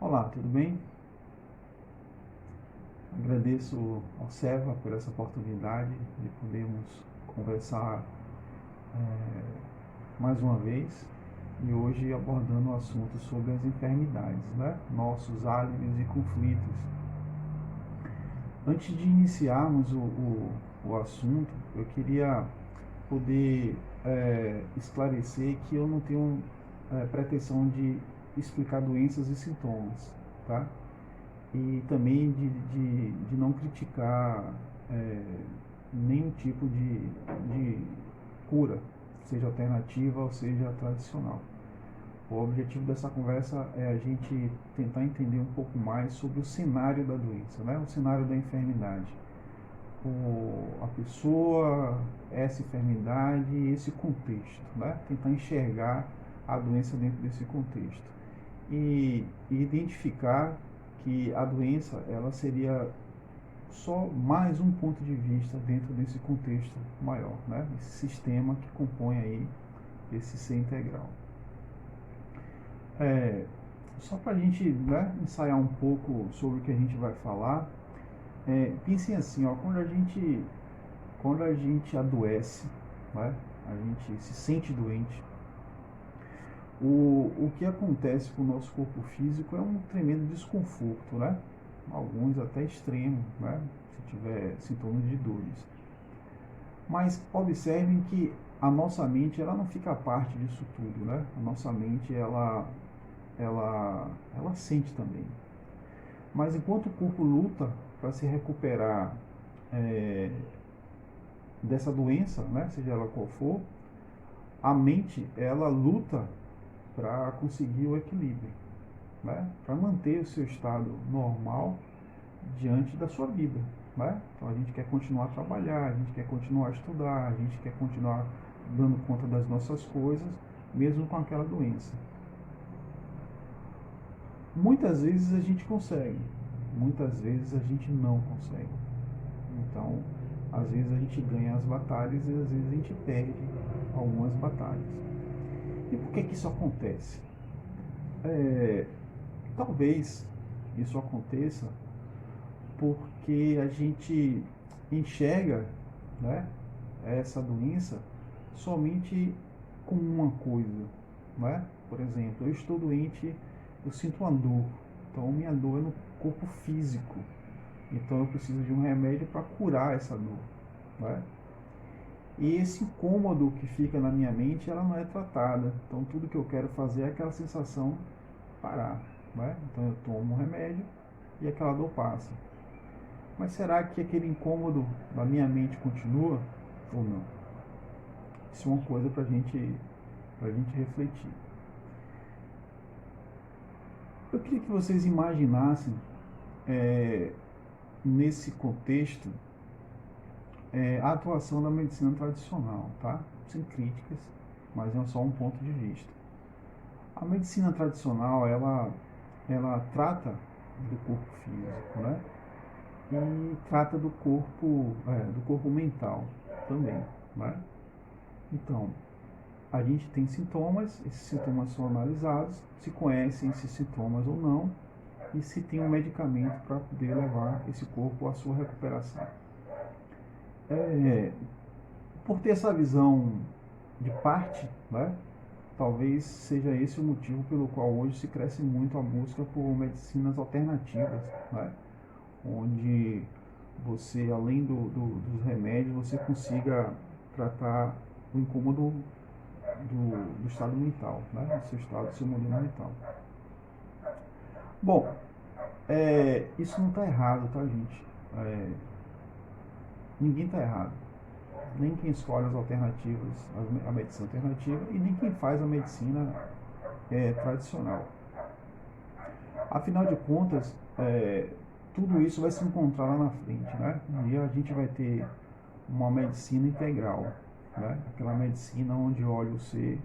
Olá, tudo bem? Agradeço ao Seva por essa oportunidade de podermos conversar mais uma vez e hoje abordando o assunto sobre as enfermidades, né? Nossos álibis e conflitos. Antes de iniciarmos o assunto, eu queria poder esclarecer que eu não tenho pretensão de explicar doenças e sintomas, tá? E também de não criticar nenhum tipo de cura, seja alternativa ou seja tradicional. O objetivo dessa conversa é a gente tentar entender um pouco mais sobre o cenário da doença, né? O cenário da enfermidade. A pessoa, essa enfermidade e esse contexto, né? Tentar enxergar a doença dentro desse contexto. E identificar que a doença ela seria só mais um ponto de vista dentro desse contexto maior, né? Esse sistema que compõe aí esse ser integral. Só para a gente, né, ensaiar um pouco sobre o que a gente vai falar, pensem assim, ó, quando a gente adoece, né, a gente se sente doente, o que acontece com o nosso corpo físico é um tremendo desconforto, né? Alguns até extremo, né? Se tiver sintomas de dores. Mas observem que a nossa mente ela não fica parte disso tudo, né? A nossa mente ela sente também. Mas enquanto o corpo luta para se recuperar dessa doença, né? Seja ela qual for, a mente ela luta para conseguir o equilíbrio, né? Para manter o seu estado normal diante da sua vida, né? Então a gente quer continuar a trabalhar, a gente quer continuar a estudar, a gente quer continuar dando conta das nossas coisas, mesmo com aquela doença. Muitas vezes a gente consegue, muitas vezes a gente não consegue. Então, às vezes a gente ganha as batalhas e às vezes a gente perde algumas batalhas. E por que isso acontece? Talvez isso aconteça porque a gente enxerga, né, essa doença somente como uma coisa, né? Por exemplo, eu estou doente, eu sinto uma dor, então minha dor é no corpo físico, então eu preciso de um remédio para curar essa dor, né? E esse incômodo que fica na minha mente, ela não é tratada. Então tudo que eu quero fazer é aquela sensação parar, né? Então eu tomo um remédio e aquela dor passa. Mas será que aquele incômodo da minha mente continua ou não? Isso é uma coisa para a gente refletir. Eu queria que vocês imaginassem nesse contexto a atuação da medicina tradicional, tá? Sem críticas, mas é só um ponto de vista. A medicina tradicional, ela trata do corpo físico, né? E trata do corpo mental também, né? Então, a gente tem sintomas, esses sintomas são analisados, se conhecem esses sintomas ou não, e se tem um medicamento para poder levar esse corpo à sua recuperação. Por ter essa visão de parte, né? Talvez seja esse o motivo pelo qual hoje se cresce muito a busca por medicinas alternativas, né? Onde você, além dos remédios, você consiga tratar o incômodo do estado mental, né? Do seu modelo mental. Bom, isso não está errado, tá, gente? Ninguém está errado. Nem quem escolhe as alternativas, a medicina alternativa, e nem quem faz a medicina tradicional. Afinal de contas, tudo isso vai se encontrar lá na frente, né? Um dia a gente vai ter uma medicina integral, né? Aquela medicina onde olha o ser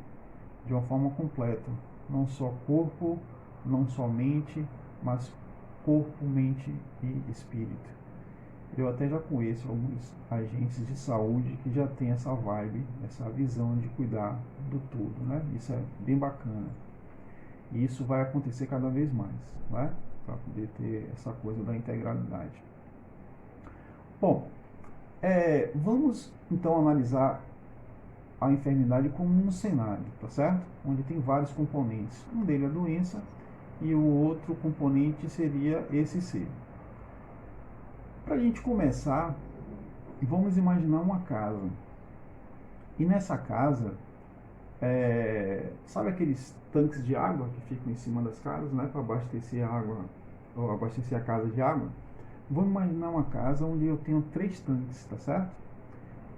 de uma forma completa, não só corpo, não só mente, mas corpo, mente e espírito. Eu até já conheço alguns agentes de saúde que já têm essa vibe, essa visão de cuidar do todo, né? Isso é bem bacana. E isso vai acontecer cada vez mais, né? Para poder ter essa coisa da integralidade. Bom, vamos então analisar a enfermidade como um cenário, tá certo? Onde tem vários componentes. Um deles é a doença e o outro componente seria esse ser. Para a gente começar, vamos imaginar uma casa. E nessa casa, sabe aqueles tanques de água que ficam em cima das casas, né, para abastecer a água, ou abastecer a casa de água? Vamos imaginar uma casa onde eu tenho 3 tanques, tá certo?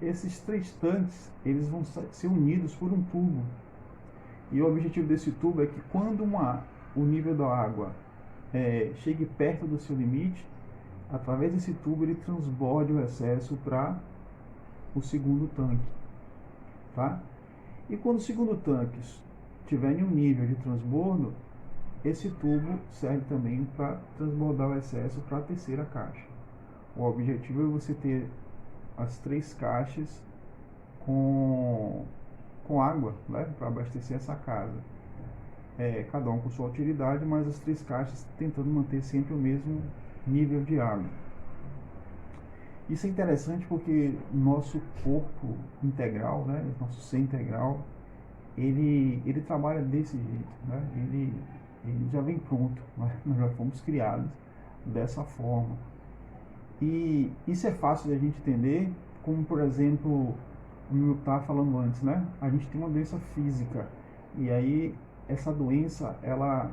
Esses 3 tanques, eles vão ser unidos por um tubo. E o objetivo desse tubo é que quando o nível da água chegue perto do seu limite, através desse tubo ele transborde o excesso para o segundo tanque, tá? E quando o segundo tanque estiver em um nível de transbordo, esse tubo serve também para transbordar o excesso para a terceira caixa. O objetivo é você ter as 3 caixas com água, né, para abastecer essa casa. Cada um com sua utilidade, mas as 3 caixas tentando manter sempre o mesmo nível de água. Isso é interessante porque nosso corpo integral, né, nosso ser integral, ele trabalha desse jeito, né? Ele já vem pronto, né? Nós já fomos criados dessa forma. E isso é fácil de a gente entender, como por exemplo, como eu estava falando antes, né? A gente tem uma doença física e aí essa doença, ela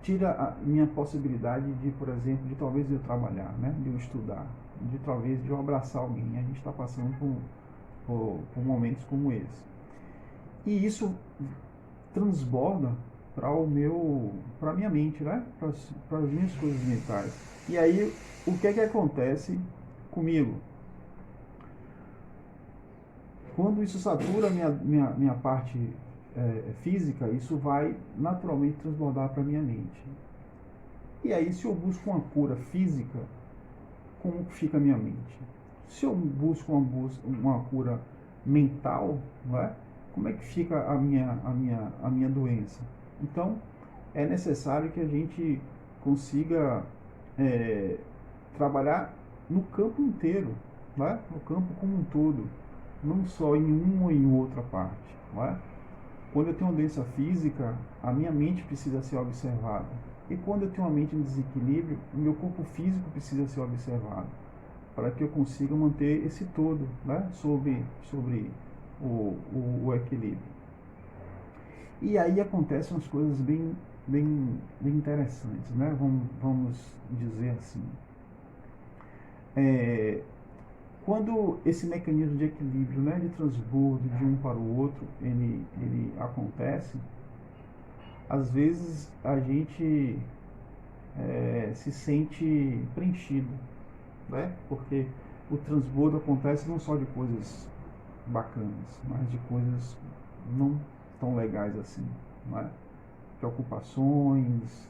tira a minha possibilidade de, por exemplo, de talvez eu trabalhar, né? De eu estudar, de talvez de eu abraçar alguém. A gente está passando por momentos como esse. E isso transborda para a minha mente, né? Para as minhas coisas mentais. E aí, o que é que acontece comigo? Quando isso satura a minha parte física, isso vai naturalmente transbordar para a minha mente. E aí, se eu busco uma cura física, como fica a minha mente? Se eu busco uma cura mental, né, como é que fica a minha doença? Então, é necessário que a gente consiga trabalhar no campo inteiro, né, no campo como um todo, não só em uma ou em outra parte. Né? Quando eu tenho uma doença física, a minha mente precisa ser observada. E quando eu tenho uma mente em desequilíbrio, o meu corpo físico precisa ser observado, para que eu consiga manter esse todo, né, sobre o equilíbrio. E aí acontecem umas coisas bem interessantes, né? Vamos dizer assim. Quando esse mecanismo de equilíbrio, né, de transbordo de um para o outro, ele acontece, às vezes a gente se sente preenchido, né? Porque o transbordo acontece não só de coisas bacanas, mas de coisas não tão legais assim, né? Preocupações,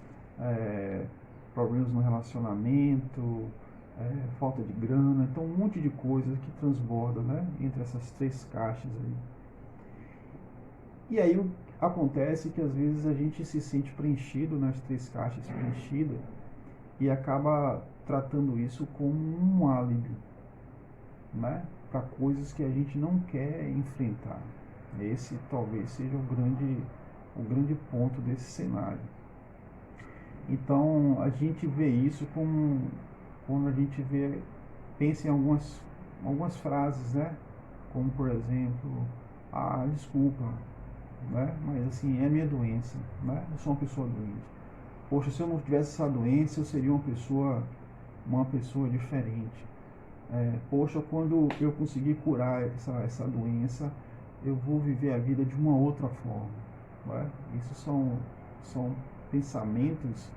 problemas no relacionamento, falta de grana, então um monte de coisas que transborda, né, entre essas 3 caixas aí. E aí acontece que às vezes a gente se sente preenchido nas 3 caixas preenchidas e acaba tratando isso como um álibi, né, para coisas que a gente não quer enfrentar. Esse talvez seja o grande ponto desse cenário. Então a gente vê isso como quando a gente pensa em algumas frases, né? Como por exemplo, desculpa, né? Mas assim, é minha doença, né? Eu sou uma pessoa doente. Poxa, se eu não tivesse essa doença, eu seria uma pessoa diferente. Poxa, quando eu conseguir curar essa doença, eu vou viver a vida de uma outra forma. Né? Isso são pensamentos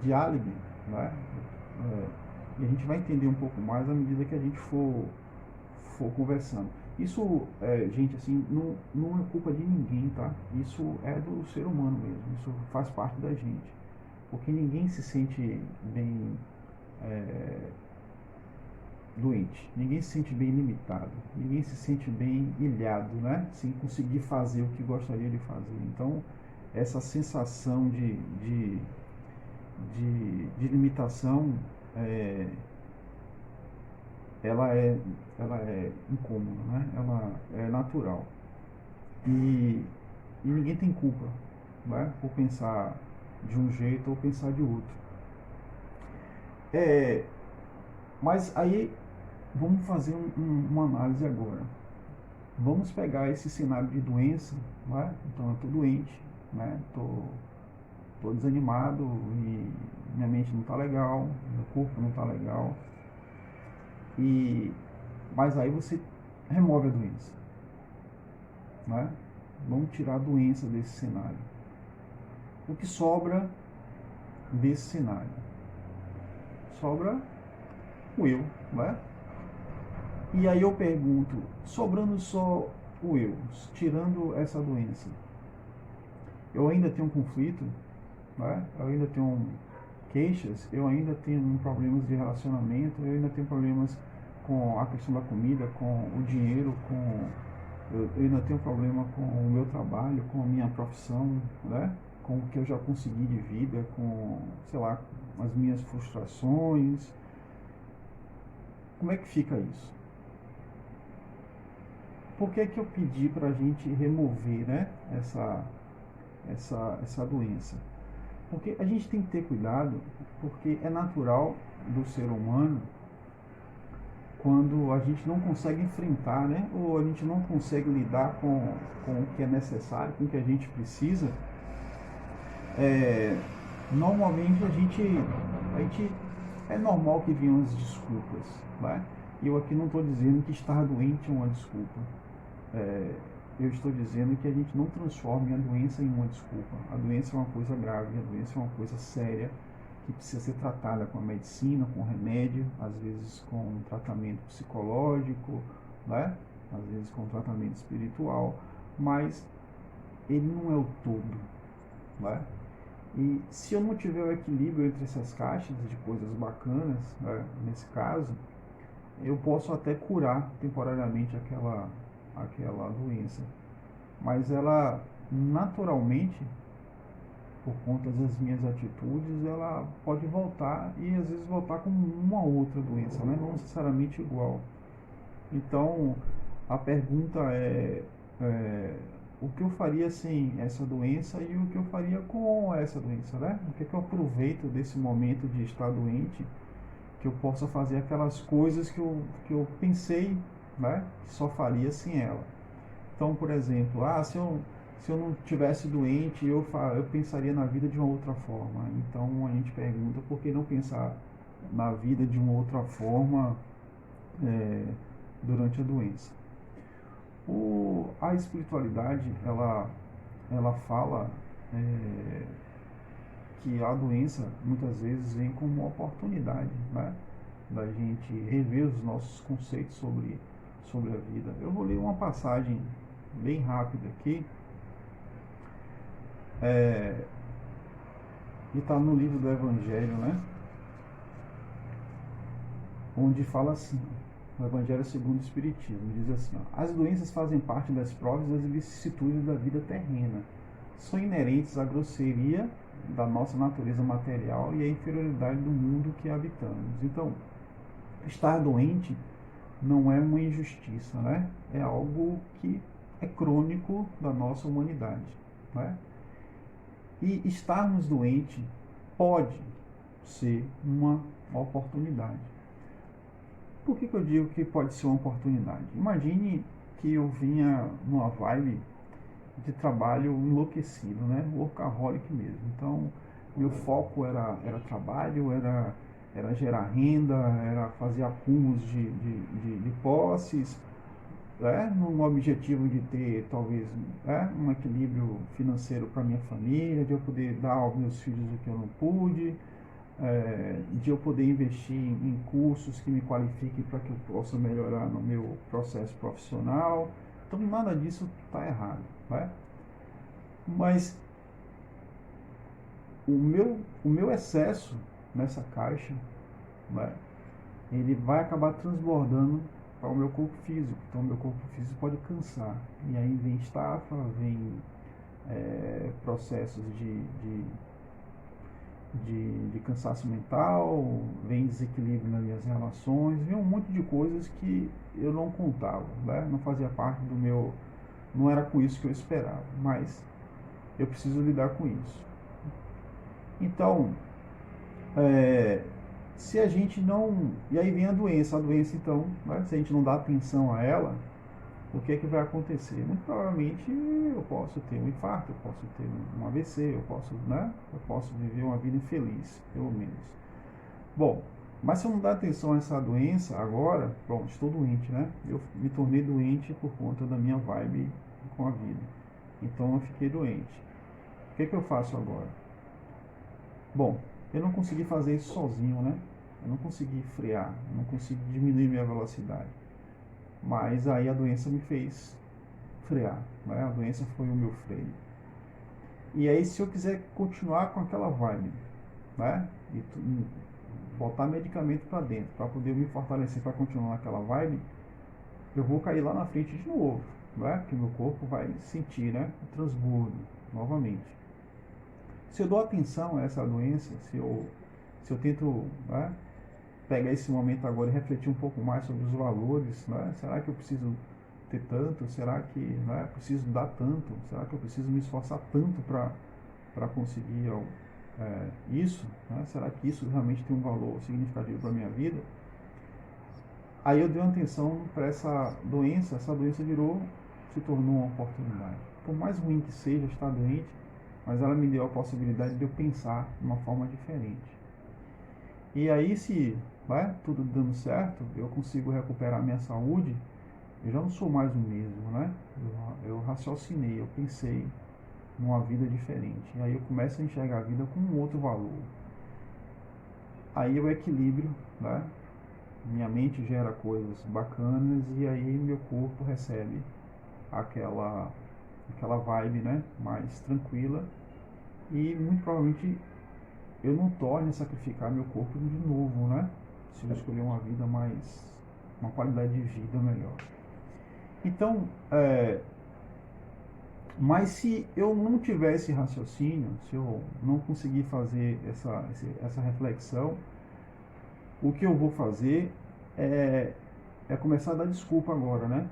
de álibi, né? E a gente vai entender um pouco mais à medida que a gente for conversando. Isso, gente, assim, não é culpa de ninguém, tá? Isso é do ser humano mesmo, isso faz parte da gente. Porque ninguém se sente bem doente, ninguém se sente bem limitado, ninguém se sente bem ilhado, né? Sem conseguir fazer o que gostaria de fazer. Então, essa sensação de limitação, é, ela é, ela é incômoda, né? Ela é natural. E, e ninguém tem culpa, né? Por pensar de um jeito ou pensar de outro. É, mas aí vamos fazer uma análise agora. Vamos pegar esse cenário de doença, né? Então eu estou doente, né? Tô desanimado e minha mente não está legal, meu corpo não está legal. Mas aí você remove a doença, né? Vamos tirar a doença desse cenário. O que sobra desse cenário? Sobra o eu, né? E aí eu pergunto, sobrando só o eu, tirando essa doença, eu ainda tenho um conflito, né? Eu ainda tenho queixas, eu ainda tenho problemas de relacionamento, eu ainda tenho problemas com a questão da comida, com o dinheiro, eu ainda tenho problema com o meu trabalho, com a minha profissão, né? Com o que eu já consegui de vida, com, sei lá, as minhas frustrações. Como é que fica isso? Por que que eu pedi para a gente remover, né, essa doença? Porque a gente tem que ter cuidado, porque é natural do ser humano quando a gente não consegue enfrentar, né, ou a gente não consegue lidar com o que é necessário, com o que a gente precisa. Normalmente a gente é normal que venham as desculpas, né? E eu aqui não estou dizendo que estar doente é uma desculpa. Eu estou dizendo que a gente não transforme a doença em uma desculpa. A doença é uma coisa grave, a doença é uma coisa séria que precisa ser tratada com a medicina, com remédio, às vezes com um tratamento psicológico, né? Às vezes com um tratamento espiritual, mas ele não é o todo, né? E se eu não tiver o equilíbrio entre essas caixas de coisas bacanas, né, nesse caso, eu posso até curar temporariamente aquela doença. Mas ela, naturalmente, por conta das minhas atitudes, ela pode voltar e às vezes voltar com uma outra doença, né? Não necessariamente igual. Então, a pergunta é o que eu faria sem essa doença e o que eu faria com essa doença, né? O que é que eu aproveito desse momento de estar doente, que eu possa fazer aquelas coisas que eu pensei, né, que só faria sem ela. Então, por exemplo, se eu não tivesse doente, eu pensaria na vida de uma outra forma. Então, a gente pergunta por que não pensar na vida de uma outra forma durante a doença. A espiritualidade, ela fala que a doença muitas vezes vem como uma oportunidade, né, da gente rever os nossos conceitos sobre a vida. Eu vou ler uma passagem bem rápida aqui, que está no livro do Evangelho, né, onde fala assim, o Evangelho segundo o Espiritismo, diz assim, ó, as doenças fazem parte das provas e das vicissitudes da vida terrena. São inerentes à grosseria da nossa natureza material e à inferioridade do mundo que habitamos. Então, estar doente não é uma injustiça, né? É algo que é crônico da nossa humanidade, né? E estarmos doentes pode ser uma oportunidade. Por que eu digo que pode ser uma oportunidade? Imagine que eu vinha numa vibe de trabalho enlouquecido, né? Workaholic mesmo. Então, meu foco era trabalho, era gerar renda, era fazer acúmulos de posses, né? Num objetivo de ter, talvez, um equilíbrio financeiro para minha família, de eu poder dar aos meus filhos o que eu não pude, de eu poder investir em cursos que me qualifiquem para que eu possa melhorar no meu processo profissional. Então, nada disso está errado, né? Mas o meu excesso nessa caixa, né, ele vai acabar transbordando para o meu corpo físico. Então, o meu corpo físico pode cansar. E aí vem estafa, vem processos de cansaço mental, vem desequilíbrio nas minhas relações, vem um monte de coisas que eu não contava, né? Não fazia parte do meu, não era com isso que eu esperava, mas eu preciso lidar com isso. Então, se a gente não, e aí vem a doença então, né? Se a gente não dá atenção a ela, o que é que vai acontecer? Muito provavelmente eu posso ter um infarto, eu posso ter um AVC, eu posso viver uma vida infeliz, pelo menos. Bom, mas se eu não dar atenção a essa doença agora, pronto, estou doente, né? Eu me tornei doente por conta da minha vibe com a vida. Então eu fiquei doente. O que é que eu faço agora? Bom, eu não consegui fazer isso sozinho, né? Eu não consegui frear, eu não consegui diminuir minha velocidade. Mas aí a doença me fez frear, né? A doença foi o meu freio. E aí se eu quiser continuar com aquela vibe, né? E botar medicamento para dentro, para poder me fortalecer, para continuar naquela vibe, eu vou cair lá na frente de novo, né? Porque meu corpo vai sentir, né? O transbordo novamente. Se eu dou atenção a essa doença, se eu tento, né, pegar esse momento agora e refletir um pouco mais sobre os valores, né? Será que eu preciso ter tanto? Será que, né, preciso dar tanto? Será que eu preciso me esforçar tanto para conseguir isso? Né? Será que isso realmente tem um valor significativo para a minha vida? Aí eu dei uma atenção para essa doença se tornou uma oportunidade. Por mais ruim que seja estar doente, mas ela me deu a possibilidade de eu pensar de uma forma diferente. E aí, se tudo dando certo, eu consigo recuperar minha saúde, eu já não sou mais o mesmo, né? Eu raciocinei, eu pensei numa vida diferente. E aí eu começo a enxergar a vida com um outro valor. Aí eu equilíbrio, né? Minha mente gera coisas bacanas e aí meu corpo recebe aquela vibe, né? Mais tranquila. E muito provavelmente eu não torne a sacrificar meu corpo de novo, né? Se eu escolher uma qualidade de vida melhor. Então, mas se eu não tiver esse raciocínio, se eu não conseguir fazer essa reflexão, o que eu vou fazer é começar a dar desculpa agora, né?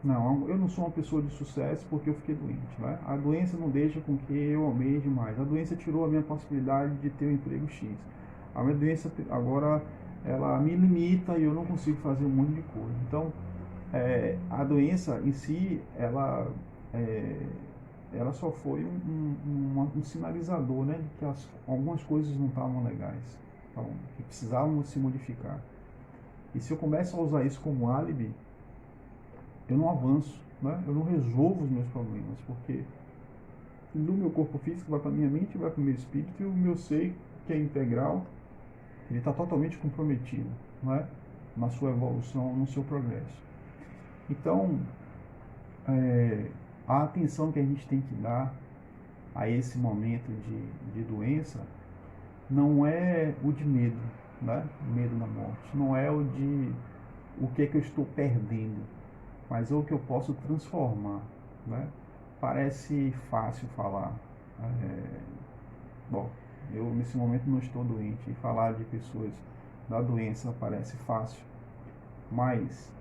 Não, eu não sou uma pessoa de sucesso porque eu fiquei doente, né? A doença não deixa com que eu almeje mais. A doença tirou a minha possibilidade de ter um emprego X. A minha doença agora ela me limita e eu não consigo fazer um monte de coisa. Então, a doença em si, ela só foi um sinalizador, né, de que algumas coisas não estavam legais, então, que precisavam se modificar. E se eu começo a usar isso como álibi, eu não avanço, né? Eu não resolvo os meus problemas, porque do meu corpo físico vai para a minha mente, vai para o meu espírito, e o meu ser, que é integral, ele está totalmente comprometido, né? Na sua evolução, no seu progresso. Então, a atenção que a gente tem que dar a esse momento de doença não é o de medo, né? Medo da morte, não é o de o que é que eu estou perdendo, mas é o que eu posso transformar, né? Parece fácil falar, bom, eu nesse momento não estou doente e falar de pessoas da doença parece fácil, mas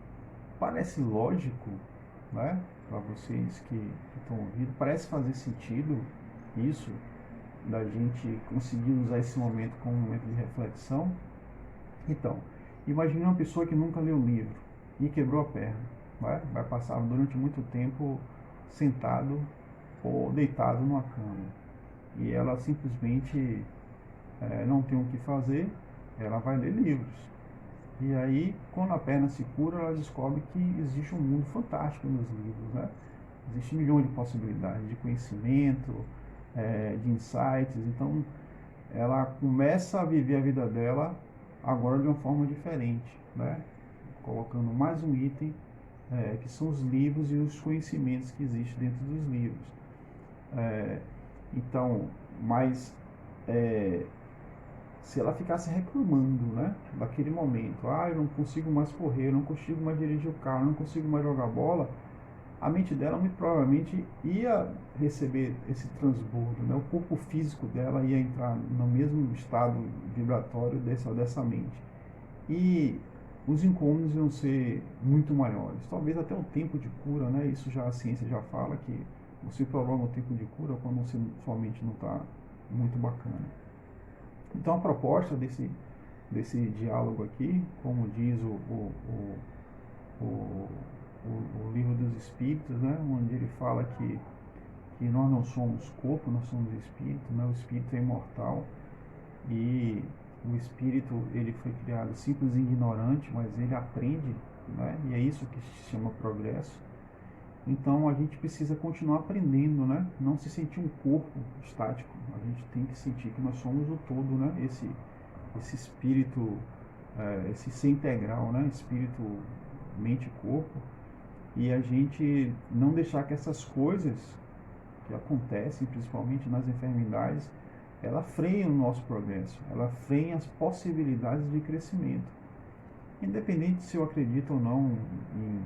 parece lógico, né? Para vocês que estão ouvindo, parece fazer sentido isso, da gente conseguir usar esse momento como um momento de reflexão. Então, imagine uma pessoa que nunca leu o livro e quebrou a perna, vai passar durante muito tempo sentado ou deitado numa cama, e ela simplesmente não tem o que fazer, ela vai ler livros. E aí, quando a perna se cura, ela descobre que existe um mundo fantástico nos livros, né? Existem milhões de possibilidades de conhecimento, de insights. Então, ela começa a viver a vida dela agora de uma forma diferente, né? Colocando mais um item, que são os livros e os conhecimentos que existem dentro dos livros. Então, mas se ela ficasse reclamando, né, daquele momento, eu não consigo mais correr, eu não consigo mais dirigir o carro, eu não consigo mais jogar bola, a mente dela muito provavelmente ia receber esse transbordo, né? O corpo físico dela ia entrar no mesmo estado vibratório dessa mente. E os incômodos iam ser muito maiores. Talvez até o tempo de cura, né? Isso já a ciência já fala que você prolonga o tempo de cura quando sua mente não está muito bacana. Então a proposta desse diálogo aqui, como diz o, o livro dos Espíritos, né? Onde ele fala que nós não somos corpo, nós somos espírito, né? O espírito é imortal e o espírito ele foi criado simples e ignorante, mas ele aprende, né? E é isso que se chama progresso. Então a gente precisa continuar aprendendo, né? Não se sentir um corpo estático. A gente tem que sentir que nós somos o todo, né? Esse espírito, esse ser integral, né? Espírito, mente e corpo. E a gente não deixar que essas coisas que acontecem, principalmente nas enfermidades, ela freia o nosso progresso, ela freia as possibilidades de crescimento. Independente se eu acredito ou não em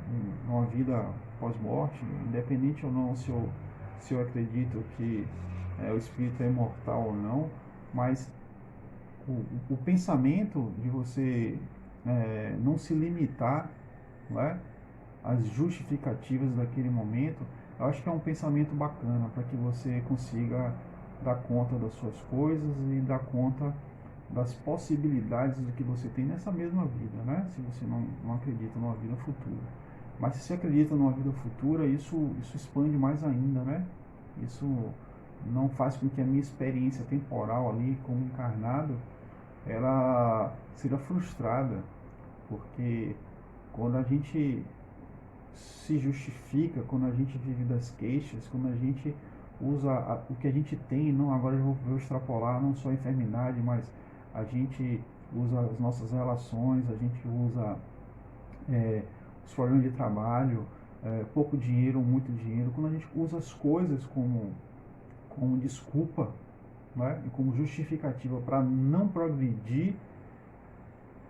uma vida pós-morte, independente ou não se eu acredito que o espírito é imortal ou não, mas o pensamento de você não se limitar, não é, às justificativas daquele momento, eu acho que é um pensamento bacana para que você consiga dar conta das suas coisas e dar conta das possibilidades do que você tem nessa mesma vida, né? Se você não acredita numa vida futura. Mas se você acredita numa vida futura, isso expande mais ainda, né? Isso não faz com que a minha experiência temporal ali, como encarnado, ela seja frustrada, porque quando a gente se justifica, quando a gente vive das queixas, quando a gente usa o que a gente tem, não, agora eu vou extrapolar não só a enfermidade, mas a gente usa as nossas relações, a gente usa os problemas de trabalho, pouco dinheiro ou muito dinheiro, quando a gente usa as coisas como desculpa, né, e como justificativa para não progredir,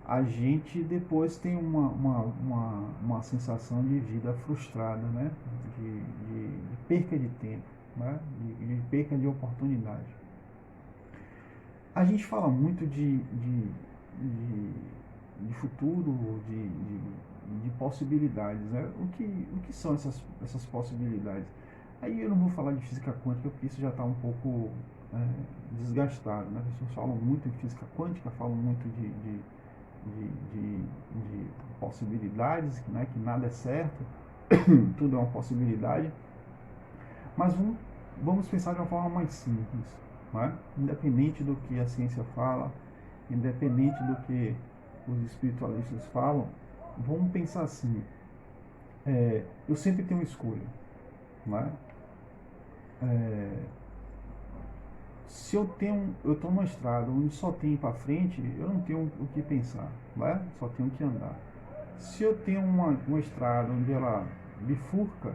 a gente depois tem uma sensação de vida frustrada, né, de perca de tempo, né, de perca de oportunidade. A gente fala muito de futuro, de possibilidades, né? O que são essas possibilidades? Aí eu não vou falar de física quântica porque isso já está um pouco desgastado, né? As pessoas falam muito em física quântica, falam muito de possibilidades, né? Que nada é certo, tudo é uma possibilidade. Mas vamos pensar de uma forma mais simples, né? Independente do que a ciência fala, independente do que os espiritualistas falam, vamos pensar assim, eu sempre tenho uma escolha, né? Se eu estou numa estrada onde só tem para frente, eu não tenho o que pensar, né? Só tenho que andar. Se eu tenho uma estrada onde ela bifurca,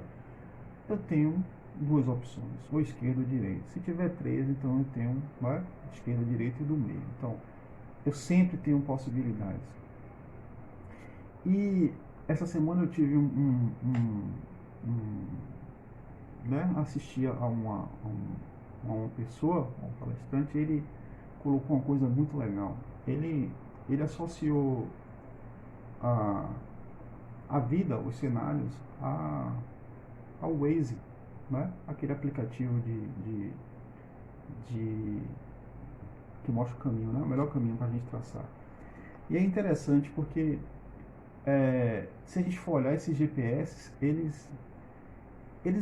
eu tenho duas opções, ou esquerda ou direita. Se tiver três, então eu tenho, né, esquerda, direita e do meio. Então, eu sempre tenho possibilidades. E essa semana eu tive né, assisti a uma pessoa, um palestrante, ele colocou uma coisa muito legal. Ele associou a vida, os cenários, ao Waze, né? Aquele aplicativo que mostra o caminho, né? O melhor caminho para a gente traçar. E é interessante porque se a gente for olhar esses GPS, eles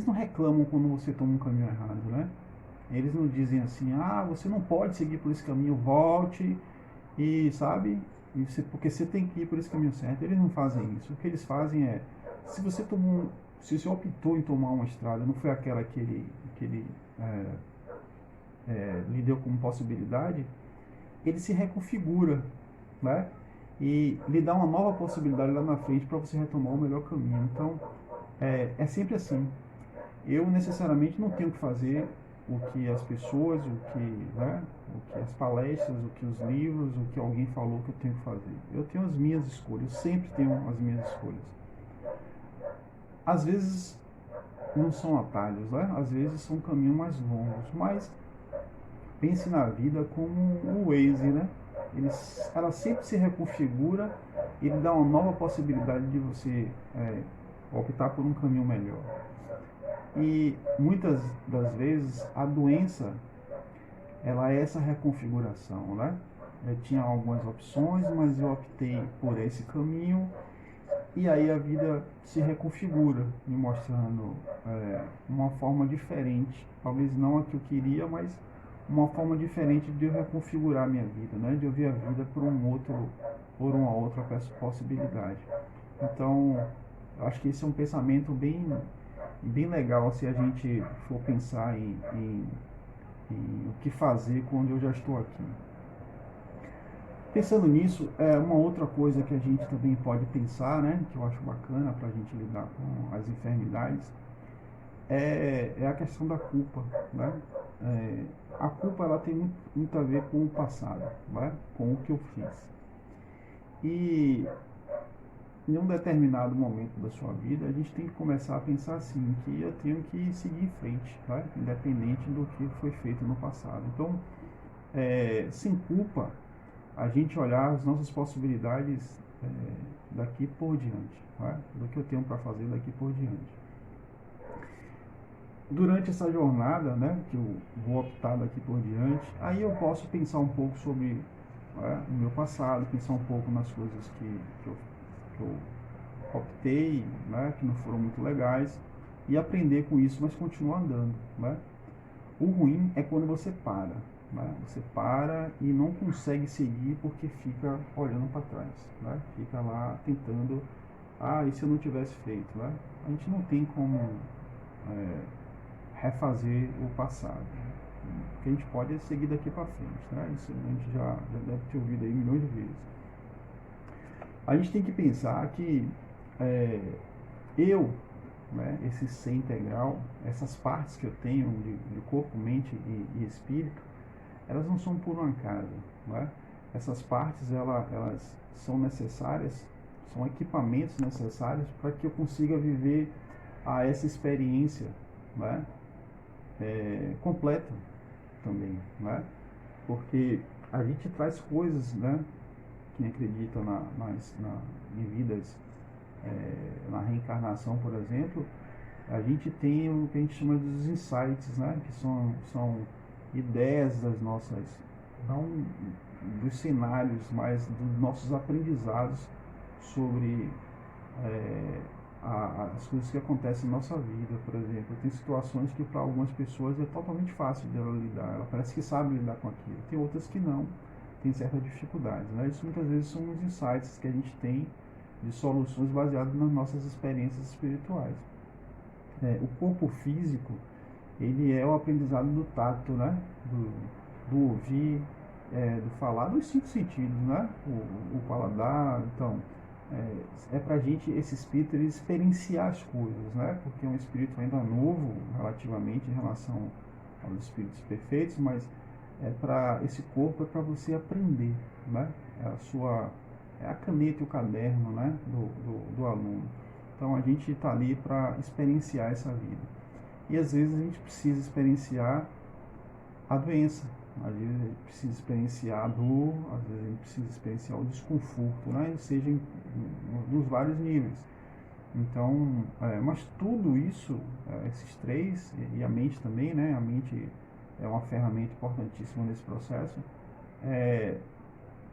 não reclamam quando você toma um caminho errado, né? Eles não dizem assim, você não pode seguir por esse caminho, volte e, sabe, porque você tem que ir por esse caminho certo. Eles não fazem isso. O que eles fazem é, se você optou em tomar uma estrada, não foi aquela que ele lhe deu como possibilidade, ele se reconfigura, né? E lhe dá uma nova possibilidade lá na frente para você retomar o melhor caminho. Então, é sempre assim. Eu necessariamente não tenho que fazer o que as pessoas, o que as palestras, o que os livros, o que alguém falou que eu tenho que fazer. Eu tenho as minhas escolhas, eu sempre tenho as minhas escolhas. Às vezes não são atalhos, né? Às vezes são caminhos mais longos, mas pense na vida como o Waze, né? Ela sempre se reconfigura e ele dá uma nova possibilidade de você optar por um caminho melhor. E muitas das vezes a doença, ela é essa reconfiguração, né? Eu tinha algumas opções, mas eu optei por esse caminho e aí a vida se reconfigura, me mostrando uma forma diferente, talvez não a que eu queria, mas uma forma diferente de eu reconfigurar a minha vida, né? De eu ver a vida por uma outra possibilidade. Então, eu acho que esse é um pensamento bem legal se a gente for pensar em o que fazer quando eu já estou aqui. Pensando nisso, uma outra coisa que a gente também pode pensar, né, que eu acho bacana para a gente lidar com as enfermidades, é a questão da culpa, né? A culpa ela tem muito a ver com o passado, né? Com o que eu fiz. E em um determinado momento da sua vida, a gente tem que começar a pensar assim, que eu tenho que seguir em frente, né? Independente do que foi feito no passado. Então, sem culpa, a gente olhar as nossas possibilidades daqui por diante, né? Do que eu tenho para fazer daqui por diante. Durante essa jornada, né, que eu vou optar daqui por diante, aí eu posso pensar um pouco sobre o meu passado, pensar um pouco nas coisas que eu optei, né, que não foram muito legais, e aprender com isso, mas continuar andando, né? O ruim é quando você para, né? Você para e não consegue seguir porque fica olhando para trás, né? Fica lá tentando, e se eu não tivesse feito, né? A gente não tem como refazer o passado. O que a gente pode é seguir daqui para frente, né? Isso a gente já deve ter ouvido aí milhões de vezes. A gente tem que pensar que eu, né, esse ser integral, essas partes que eu tenho de corpo, mente e espírito, elas não são por um acaso, né? Essas partes elas são necessárias, são equipamentos necessários para que eu consiga viver essa experiência, né, completa também, né? Porque a gente traz coisas, né? Quem acredita em vidas, na reencarnação, por exemplo, a gente tem o que a gente chama dos insights, né? Que são ideias das nossas, não dos cenários, mas dos nossos aprendizados sobre as coisas que acontecem na nossa vida. Por exemplo, tem situações que para algumas pessoas é totalmente fácil de ela lidar, ela parece que sabe lidar com aquilo, tem outras que não, tem certas dificuldades, né? Isso muitas vezes são os insights que a gente tem de soluções baseadas nas nossas experiências espirituais. O corpo físico, ele é o aprendizado do tato, né? Do ouvir, do falar, dos cinco sentidos, né? O paladar, então, pra gente, esse espírito, ele experienciar as coisas, né? Porque é um espírito ainda novo, relativamente, em relação aos espíritos perfeitos, mas esse corpo é para você aprender, né? É a caneta e o caderno, né? Do aluno. Então a gente está ali para experienciar essa vida. E às vezes a gente precisa experienciar a doença, às vezes a gente precisa experienciar a dor, às vezes a gente precisa experienciar o desconforto, né? Seja nos vários níveis. Então, mas tudo isso, esses três, e a mente também, né? A mente é uma ferramenta importantíssima nesse processo.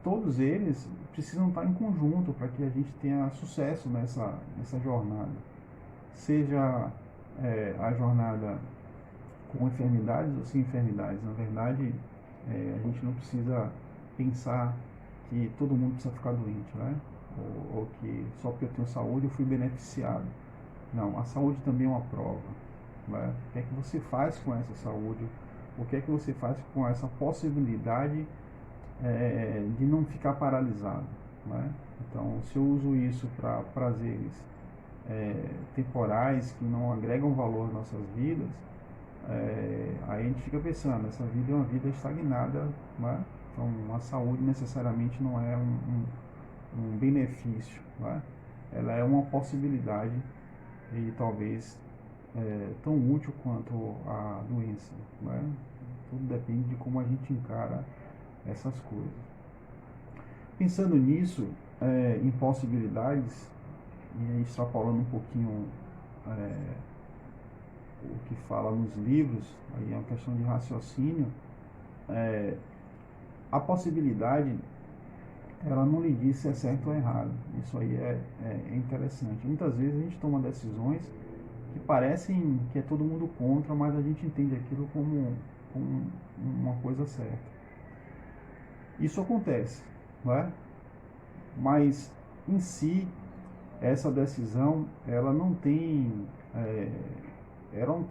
Todos eles precisam estar em conjunto para que a gente tenha sucesso nessa jornada. Seja a jornada com enfermidades ou sem enfermidades. Na verdade, a gente não precisa pensar que todo mundo precisa ficar doente, né? Ou que só porque eu tenho saúde eu fui beneficiado. Não, a saúde também é uma prova, né? O que é que você faz com essa saúde? O que é que você faz com essa possibilidade de não ficar paralisado, né? Então, se eu uso isso para prazeres temporais que não agregam valor às nossas vidas, aí a gente fica pensando, essa vida é uma vida estagnada, né? Então, a saúde necessariamente não é um benefício, né? Ela é uma possibilidade e talvez tão útil quanto a doença, né? Tudo depende de como a gente encara essas coisas. Pensando nisso, em possibilidades, e aí extrapolando um pouquinho é, o que fala nos livros, aí é uma questão de raciocínio, a possibilidade, ela não lhe diz se é certo ou errado. Isso aí é interessante. Muitas vezes a gente toma decisões que parecem que é todo mundo contra, mas a gente entende aquilo como uma coisa certa. Isso acontece, não é? Mas em si, essa decisão, é, ela não tem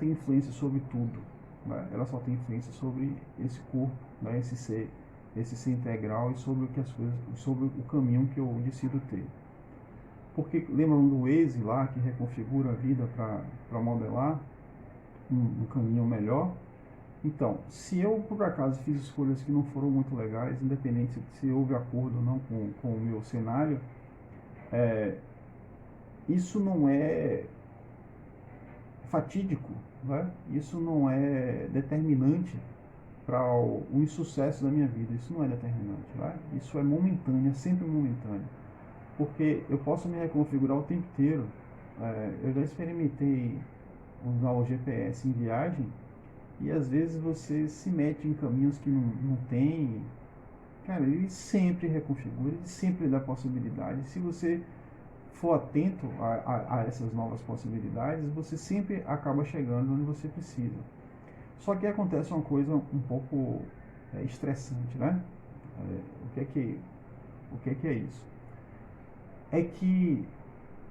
influência sobre tudo, né? Ela só tem influência sobre esse corpo, né? Esse ser integral e sobre o que as coisas, sobre o caminho que eu decido ter. Porque lembram do Waze lá que reconfigura a vida para modelar um caminho melhor? Então, se eu por acaso fiz escolhas que não foram muito legais, independente se houve acordo ou não com o meu cenário, isso não é fatídico, né? Isso não é determinante para o insucesso da minha vida. Isso não é determinante, né? Isso é momentâneo, é sempre momentâneo. Porque eu posso me reconfigurar o tempo inteiro. Eu já experimentei usar o GPS em viagem e às vezes você se mete em caminhos que não tem. Cara, ele sempre reconfigura, ele sempre dá possibilidades. Se você for atento a essas novas possibilidades, você sempre acaba chegando onde você precisa. Só que acontece uma coisa um pouco estressante, né? O que é isso? É que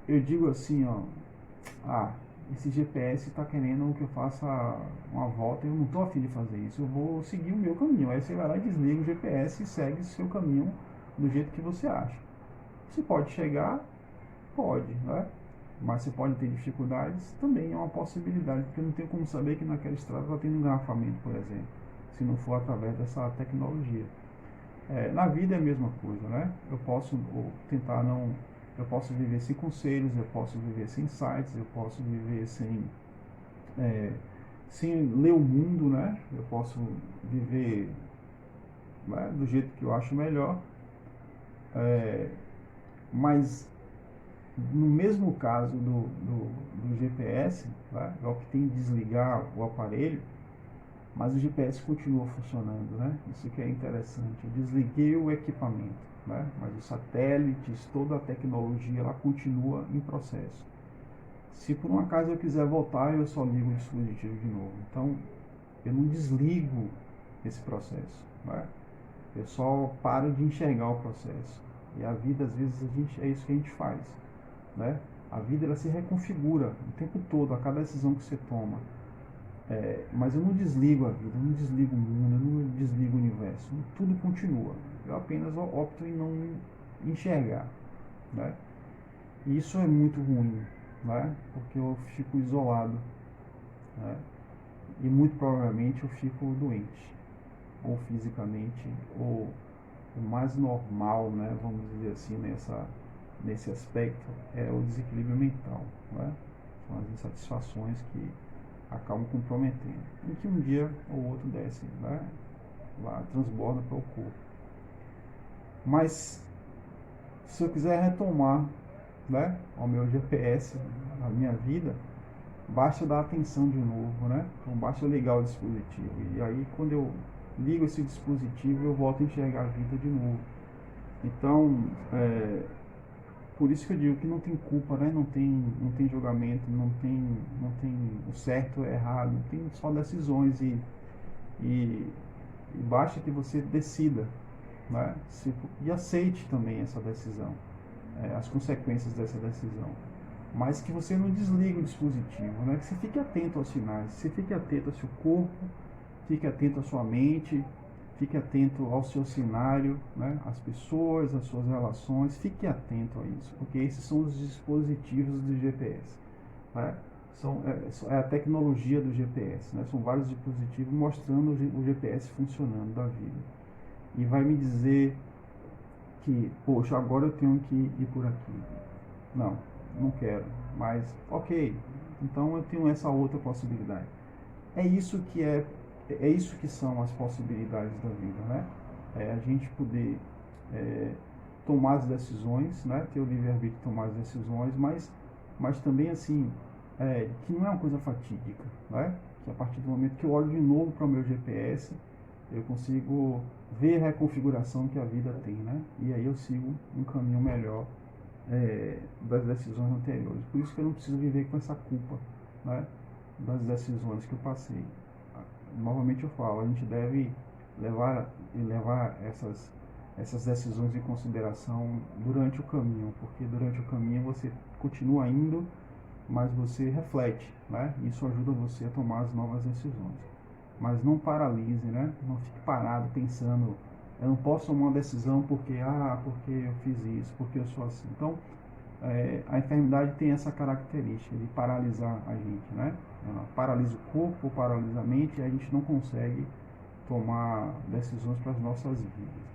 eu digo assim, ó, esse GPS está querendo que eu faça uma volta, eu não estou afim de fazer isso, eu vou seguir o meu caminho. Aí você vai lá e desliga o GPS e segue o seu caminho do jeito que você acha. Você pode chegar, pode, né? Mas você pode ter dificuldades, também é uma possibilidade, porque não tem como saber que naquela estrada está tendo engarrafamento, por exemplo, se não for através dessa tecnologia. Na vida é a mesma coisa, né? Eu posso tentar não. Eu posso viver sem conselhos, eu posso viver sem sites, eu posso viver sem ler o mundo, né? Eu posso viver, né, do jeito que eu acho melhor, mas no mesmo caso do GPS, né, eu optei em desligar o aparelho, mas o GPS continua funcionando, né? Isso que é interessante. Eu desliguei o equipamento, né? Mas os satélites, toda a tecnologia, ela continua em processo. Se por um acaso eu quiser voltar, eu só ligo o dispositivo de novo. Então, eu não desligo esse processo, né? Eu só paro de enxergar o processo. E a vida, às vezes, é isso que a gente faz, né? A vida, ela se reconfigura o tempo todo, a cada decisão que você toma. Mas eu não desligo a vida, eu não desligo o mundo, eu não desligo o universo. Tudo continua. Eu apenas opto em não enxergar, né? E isso é muito ruim, né? Porque eu fico isolado, né? E muito provavelmente eu fico doente, ou fisicamente, ou o mais normal, né? Vamos dizer assim, nesse aspecto, é o desequilíbrio mental, né? São as insatisfações que acabam comprometendo. E que um dia ou outro desce, né? Lá transborda para o corpo. Mas se eu quiser retomar, né, o meu GPS, a minha vida, basta dar atenção de novo, né? Então basta ligar o dispositivo. E aí quando eu ligo esse dispositivo, eu volto a enxergar a vida de novo. Então, por isso que eu digo que não tem culpa, né? Não tem julgamento, não tem o certo ou errado, tem só decisões e basta que você decida, né? E aceite também essa decisão, as consequências dessa decisão. Mas que você não desligue o dispositivo, né? Que você fique atento aos sinais, que você fique atento ao seu corpo, fique atento à sua mente, fique atento ao seu cenário, né? Às pessoas, às suas relações, fique atento a isso, porque esses são os dispositivos do GPS, né? É a tecnologia do GPS, né? São vários dispositivos mostrando o GPS funcionando da vida. E vai me dizer que, poxa, agora eu tenho que ir por aqui. Não quero, mas ok, Então eu tenho essa outra possibilidade. É isso que são as possibilidades da vida, né? É a gente poder tomar as decisões, né? Ter o livre-arbítrio de tomar as decisões, mas também assim, que não é uma coisa fatídica, né? Que a partir do momento que eu olho de novo para o meu GPS, eu consigo ver a reconfiguração que a vida tem, né? E aí eu sigo um caminho melhor das decisões anteriores. Por isso que eu não preciso viver com essa culpa, né? Das decisões que eu passei. Novamente eu falo, a gente deve levar essas decisões em consideração durante o caminho, porque durante o caminho você continua indo, mas você reflete, né? Isso ajuda você a tomar as novas decisões. Mas não paralise, né? Não fique parado pensando, eu não posso tomar uma decisão porque eu fiz isso, porque eu sou assim. Então, a enfermidade tem essa característica de paralisar a gente, né? Ela paralisa o corpo, paralisa a mente e a gente não consegue tomar decisões para as nossas vidas.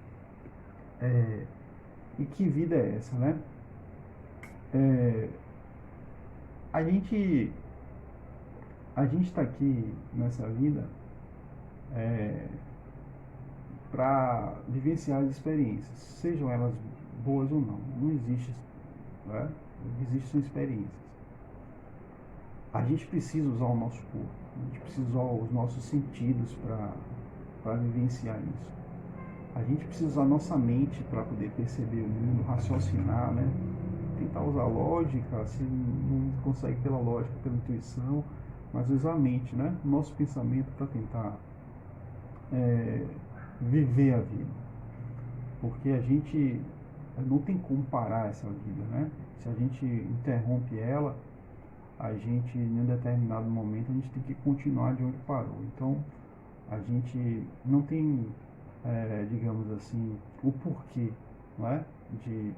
E que vida é essa, né? A gente está aqui nessa vida para vivenciar as experiências, sejam elas boas ou não. Não existe, né? Existem experiências. A gente precisa usar o nosso corpo, a gente precisa usar os nossos sentidos para vivenciar isso. A gente precisa usar a nossa mente para poder perceber o mundo, raciocinar, né? Tentar usar a lógica, se não consegue pela lógica, pela intuição, mas usar a mente, né? O nosso pensamento para tentar viver a vida. Porque a gente não tem como parar essa vida, né? Se a gente interrompe ela, a gente, em um determinado momento, a gente tem que continuar de onde parou. Então, a gente não tem, digamos assim, o porquê, não é? De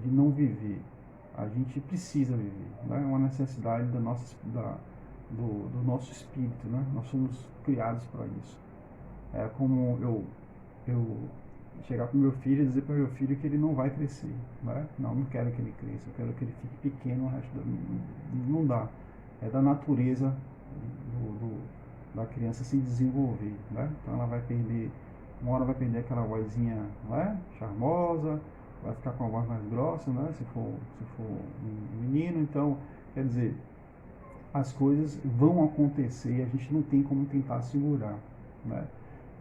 não viver. A gente precisa viver, né? É uma necessidade do nosso espírito, né? Nós somos criados para isso. É como eu chegar para o meu filho e dizer para o meu filho que ele não vai crescer, né? Não quero que ele cresça, eu quero que ele fique pequeno o resto da vida. Não dá. É da natureza da criança se desenvolver, né? Então ela vai perder, uma hora vai perder aquela vozinha, né? Charmosa, vai ficar com a voz mais grossa, né? Se for um menino, então, quer dizer, as coisas vão acontecer e a gente não tem como tentar segurar, né?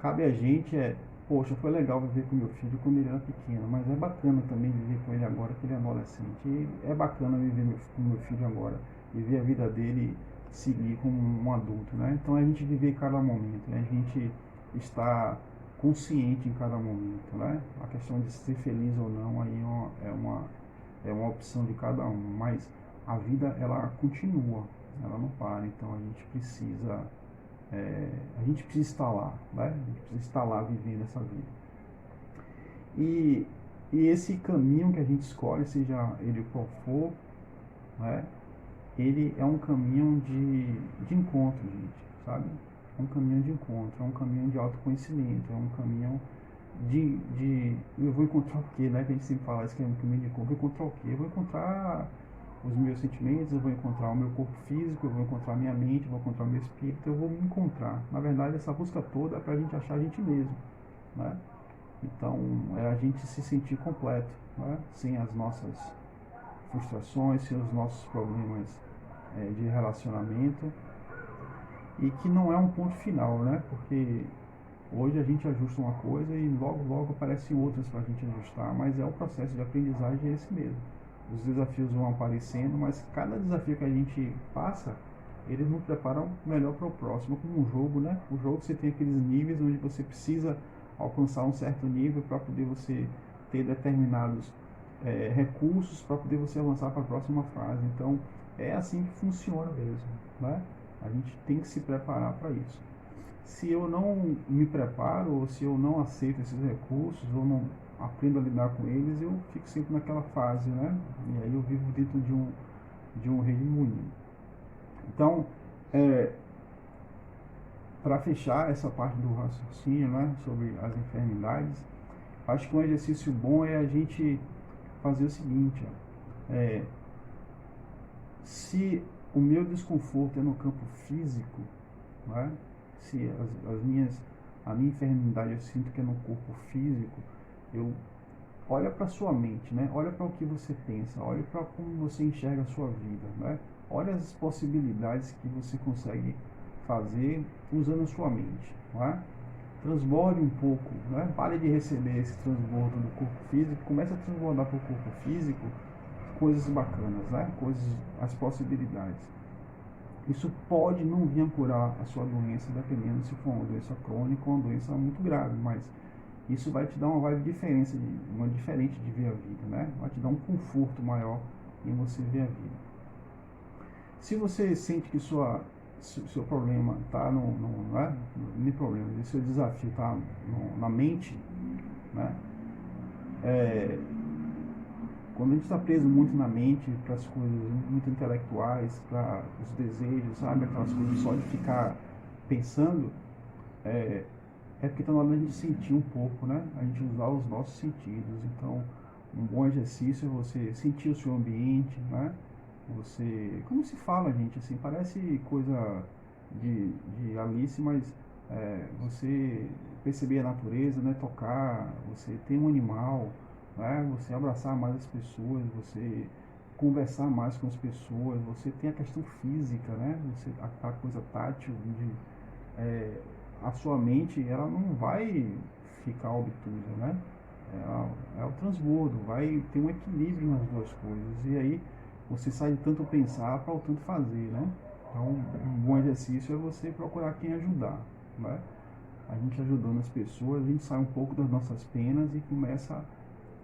Cabe a gente poxa, foi legal viver com meu filho quando ele era pequeno, mas é bacana também viver com ele agora que ele é adolescente. E é bacana viver com meu filho agora, viver a vida dele, seguir como um adulto, né? Então a gente viver cada momento, né? A gente está consciente em cada momento, né? A questão de ser feliz ou não aí é uma opção de cada um, mas a vida ela continua, ela não para, então a gente precisa estar lá, né? A gente precisa estar lá vivendo essa vida. E esse caminho que a gente escolhe, seja ele qual for, né? Ele é um caminho de encontro, gente, sabe? É um caminho de encontro, é um caminho de autoconhecimento, é um caminho eu vou encontrar o quê, né? Que a gente sempre fala isso, que é um caminho de encontro. Eu vou encontrar o quê? Eu vou encontrar os meus sentimentos, eu vou encontrar o meu corpo físico, eu vou encontrar a minha mente, eu vou encontrar o meu espírito, eu vou me encontrar. Na verdade, essa busca toda é para a gente achar a gente mesmo, né? Então, é a gente se sentir completo, né? Sem as nossas frustrações, sem os nossos problemas de relacionamento, e que não é um ponto final, né? Porque hoje a gente ajusta uma coisa e logo aparecem outras para a gente ajustar, mas é o processo de aprendizagem esse mesmo. Os desafios vão aparecendo, mas cada desafio que a gente passa, eles nos preparam melhor para o próximo, como um jogo, né? O jogo você tem aqueles níveis onde você precisa alcançar um certo nível para poder você ter determinados recursos para poder você avançar para a próxima fase. Então, é assim que funciona mesmo, né? A gente tem que se preparar para isso. Se eu não me preparo, ou se eu não aceito esses recursos, ou não aprendo a lidar com eles, eu fico sempre naquela fase, né? E aí eu vivo dentro de um redemoinho. Então, para fechar essa parte do raciocínio, né, sobre as enfermidades, acho que um exercício bom é a gente fazer o seguinte, Se o meu desconforto é no campo físico, né? Se a minha enfermidade eu sinto que é no corpo físico, eu olha para sua mente, né? Olha para o que você pensa, olha para como você enxerga a sua vida, né? Olha as possibilidades que você consegue fazer usando a sua mente, né? Transborde um pouco, né? Pare de receber esse transbordo do corpo físico, comece a transbordar para o corpo físico coisas bacanas, né? As possibilidades. Isso pode não vir a curar a sua doença, dependendo se for uma doença crônica ou uma doença muito grave, mas isso vai te dar uma vibe diferente, uma diferente de ver a vida, né? Vai te dar um conforto maior em você ver a vida. Se você sente que seu problema está não é nem problema, seu desafio está na mente, né? Quando a gente está preso muito na mente para as coisas muito intelectuais, para os desejos, sabe? Aquelas coisas só de ficar pensando, é porque está na hora da gente sentir um pouco, né? A gente usar os nossos sentidos. Então, um bom exercício é você sentir o seu ambiente, né? Você, como se fala, gente, assim, parece coisa de Alice, mas você perceber a natureza, né? Tocar, você ter um animal, né? Você abraçar mais as pessoas, você conversar mais com as pessoas, você tem a questão física, né? Você, a coisa tátil de a sua mente ela não vai ficar obtusa, né? É o transbordo, vai ter um equilíbrio nas duas coisas. E aí você sai de tanto pensar para o tanto fazer, né? Então, um bom exercício é você procurar quem ajudar, né? A gente ajudando as pessoas, a gente sai um pouco das nossas penas e começa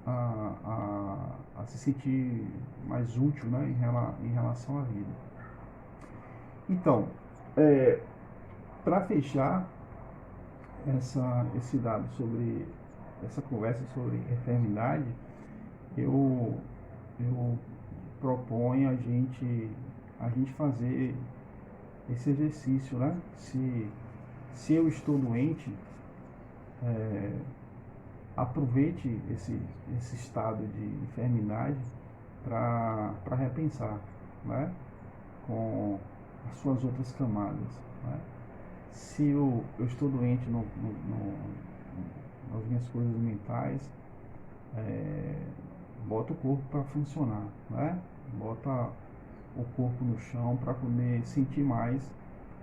a se sentir mais útil, né? Em relação à vida. Então, para fechar esse dado sobre essa conversa sobre enfermidade, eu proponho a gente fazer esse exercício, né? Se eu estou doente, aproveite esse estado de enfermidade para repensar, né? Com as suas outras camadas, né? Se eu estou doente nas minhas coisas mentais, bota o corpo para funcionar, né? Bota o corpo no chão para poder sentir mais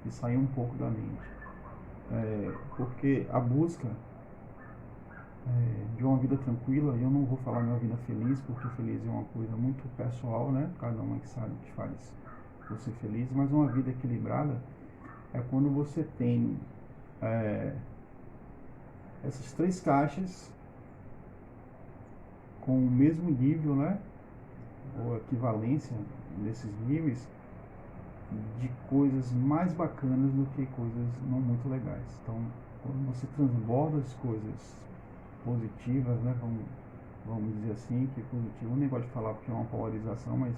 e sair um pouco da mente. Porque a busca de uma vida tranquila, eu não vou falar minha vida feliz, porque feliz é uma coisa muito pessoal, né? Cada um é que sabe o que faz você feliz, mas uma vida equilibrada é quando você tem essas três caixas com o mesmo nível, né? Ou equivalência desses níveis de coisas mais bacanas do que coisas não muito legais. Então, quando você transborda as coisas positivas, né? Vamos dizer assim, que positivo, eu nem gosto de falar porque é uma polarização, mas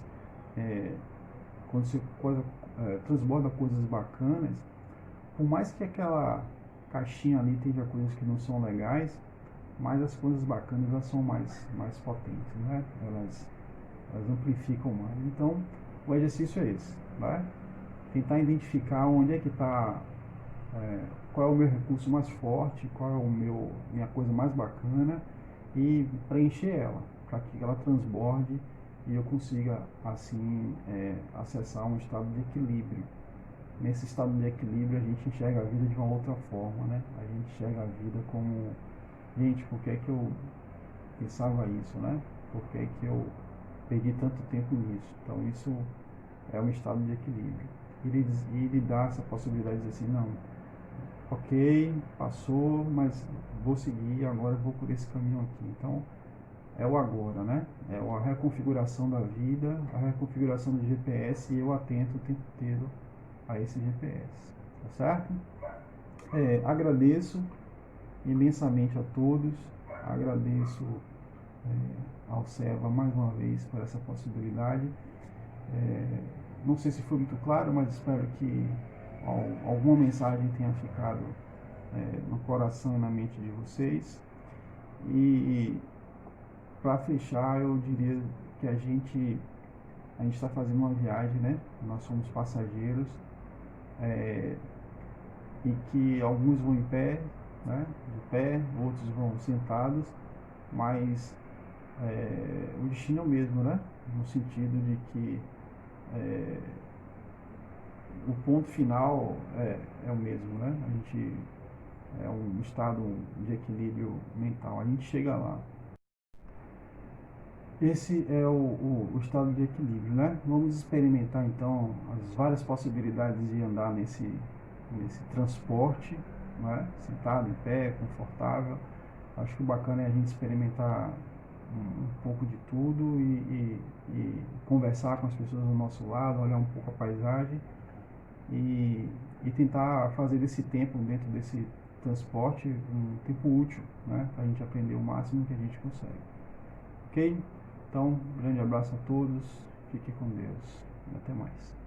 quando você transborda coisas bacanas, por mais que aquela caixinha ali tenha coisas que não são legais, mas as coisas bacanas elas são mais potentes, né? Elas amplificam mais. Então, o exercício é esse, né? Tentar identificar onde é que está, qual é o meu recurso mais forte, qual é minha coisa mais bacana e preencher ela, para que ela transborde e eu consiga, assim, acessar um estado de equilíbrio. Nesse estado de equilíbrio a gente enxerga a vida de uma outra forma, né? A gente enxerga a vida como, gente, por que é que eu pensava isso, né? Por que é que eu perdi tanto tempo nisso? Então isso é um estado de equilíbrio. E lhe dá essa possibilidade de dizer assim, não, ok, passou, mas vou seguir, agora vou por esse caminho aqui. Então é o agora, né? É a reconfiguração da vida, a reconfiguração do GPS e eu atento o tempo inteiro a esse GPS, tá certo? Agradeço imensamente a todos, agradeço ao Seva mais uma vez por essa possibilidade. Não sei se foi muito claro, mas espero que alguma mensagem tenha ficado no coração e na mente de vocês. E para fechar, eu diria que a gente a gente está fazendo uma viagem, né? Nós somos passageiros, é, e que alguns vão em pé, né? De pé, outros vão sentados, mas o destino é o mesmo, né? No sentido de que é, o ponto final é o mesmo, né? A gente é um estado de equilíbrio mental, a gente chega lá. Esse é o estado de equilíbrio, né? Vamos experimentar então as várias possibilidades de andar nesse transporte, né? Sentado, em pé, confortável. Acho que o bacana é a gente experimentar um pouco de tudo e conversar com as pessoas do nosso lado, olhar um pouco a paisagem e, e tentar fazer desse tempo dentro desse transporte um tempo útil, né? Para a gente aprender o máximo que a gente consegue. Ok? Então, um grande abraço a todos, fique com Deus e até mais.